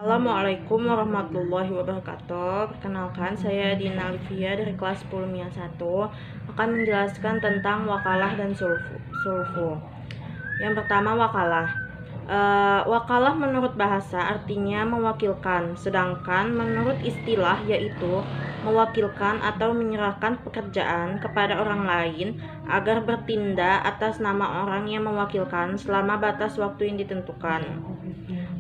Assalamualaikum warahmatullahi wabarakatuh. Perkenalkan, saya Dina Alivia dari kelas 10 MIA 1 akan menjelaskan tentang wakalah dan sulfu. Yang pertama, wakalah. Wakalah menurut bahasa artinya mewakilkan, sedangkan menurut istilah yaitu mewakilkan atau menyerahkan pekerjaan kepada orang lain agar bertindak atas nama orang yang mewakilkan selama batas waktu yang ditentukan.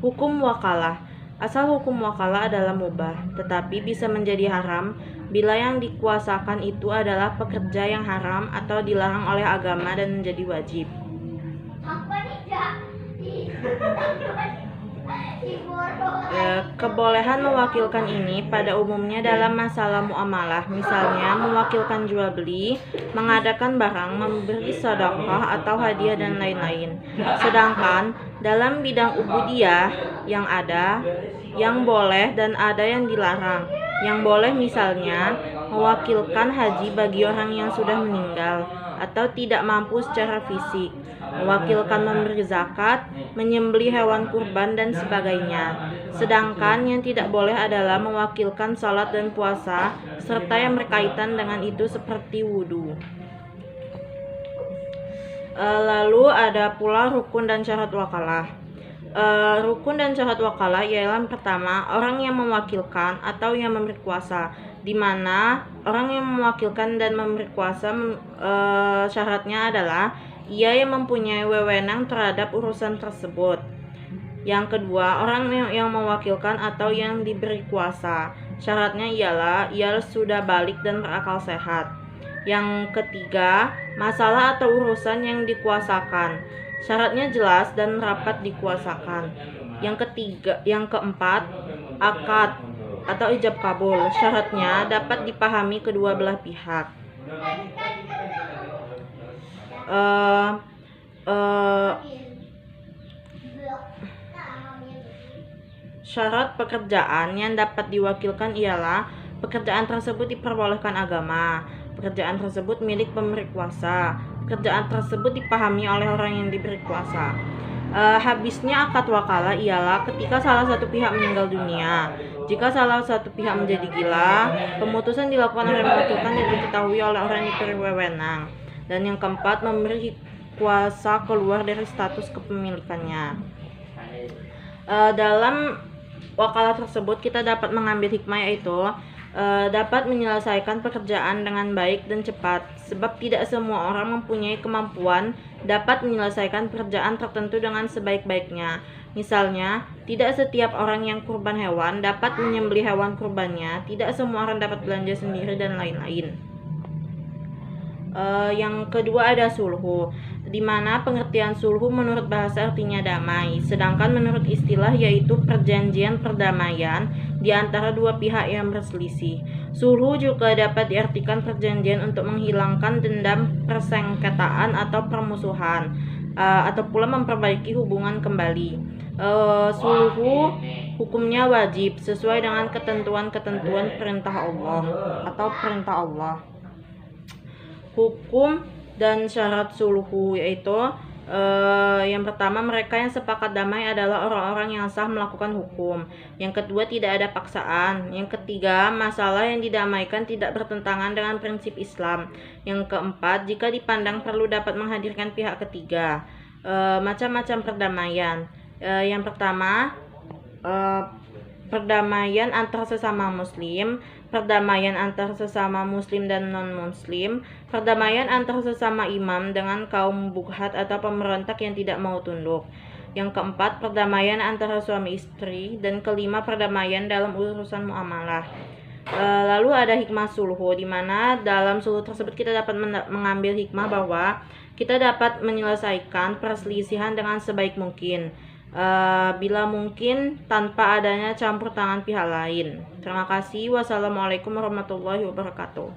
Hukum wakalah. Asal hukum wakalah adalah mubah, tetapi bisa menjadi haram bila yang dikuasakan itu adalah pekerja yang haram atau dilarang oleh agama dan menjadi wajib. Kebolehan mewakilkan ini pada umumnya dalam masalah muamalah, misalnya mewakilkan jual beli, mengadakan barang, memberi sedekah atau hadiah dan lain-lain. Sedangkan dalam bidang ubudiyah yang boleh dan ada yang dilarang. Yang boleh misalnya mewakilkan haji bagi orang yang sudah meninggal atau tidak mampu secara fisik, mewakilkan memberi zakat, menyembelih hewan kurban dan sebagainya. Sedangkan yang tidak boleh adalah mewakilkan salat dan puasa serta yang berkaitan dengan itu seperti wudhu. Lalu ada pula rukun dan syarat wakalah. Rukun dan syarat wakalah ialah yang pertama, orang yang mewakilkan atau yang memberi kuasa, di mana orang yang mewakilkan dan memberi kuasa syaratnya adalah ia yang mempunyai wewenang terhadap urusan tersebut. Yang kedua, orang yang mewakilkan atau yang diberi kuasa, syaratnya ialah ia sudah balik dan berakal sehat. Yang ketiga, masalah atau urusan yang dikuasakan, syaratnya jelas dan rapat dikuasakan. Yang keempat, akad atau ijab kabul, syaratnya dapat dipahami kedua belah pihak. Syarat pekerjaan yang dapat diwakilkan ialah pekerjaan tersebut diperbolehkan agama, pekerjaan tersebut milik pemberi kuasa, pekerjaan tersebut dipahami oleh orang yang diberi kuasa. Habisnya akad wakalah ialah ketika salah satu pihak meninggal dunia. Jika salah satu pihak menjadi gila, pemutusan dilakukan oleh mewakilkan dan diketahui oleh orang yang diberi wewenang. Dan yang keempat, memberi kuasa keluar dari status kepemilikannya. Dalam wakalah tersebut kita dapat mengambil hikmah, yaitu dapat menyelesaikan pekerjaan dengan baik dan cepat, sebab tidak semua orang mempunyai kemampuan dapat menyelesaikan pekerjaan tertentu dengan sebaik-baiknya. Misalnya, tidak setiap orang yang kurban hewan dapat menyembelih hewan kurbannya, tidak semua orang dapat belanja sendiri, dan lain-lain. Yang kedua ada sulhu, di mana pengertian sulhu menurut bahasa artinya damai, sedangkan menurut istilah yaitu perjanjian perdamaian di antara dua pihak yang berselisih. Sulhu juga dapat diartikan perjanjian untuk menghilangkan dendam, persengketaan atau permusuhan, atau pula memperbaiki hubungan kembali. Sulhu hukumnya wajib sesuai dengan ketentuan-ketentuan perintah Allah atau perintah Allah. Hukum dan syarat sulhu yaitu yang pertama, mereka yang sepakat damai adalah orang-orang yang sah melakukan hukum. Yang kedua, tidak ada paksaan. Yang ketiga, masalah yang didamaikan tidak bertentangan dengan prinsip Islam. Yang keempat, jika dipandang perlu dapat menghadirkan pihak ketiga. Macam-macam perdamaian. Yang pertama, perdamaian antar sesama muslim, perdamaian antar sesama muslim dan non-muslim, perdamaian antar sesama imam dengan kaum bughat atau pemberontak yang tidak mau tunduk. Yang keempat, perdamaian antara suami istri, dan kelima, perdamaian dalam urusan muamalah. Lalu ada hikmah sulhu, di mana dalam sulhu tersebut kita dapat mengambil hikmah bahwa kita dapat menyelesaikan perselisihan dengan sebaik mungkin, bila mungkin tanpa adanya campur tangan pihak lain. Terima kasih. Wassalamualaikum warahmatullahi wabarakatuh.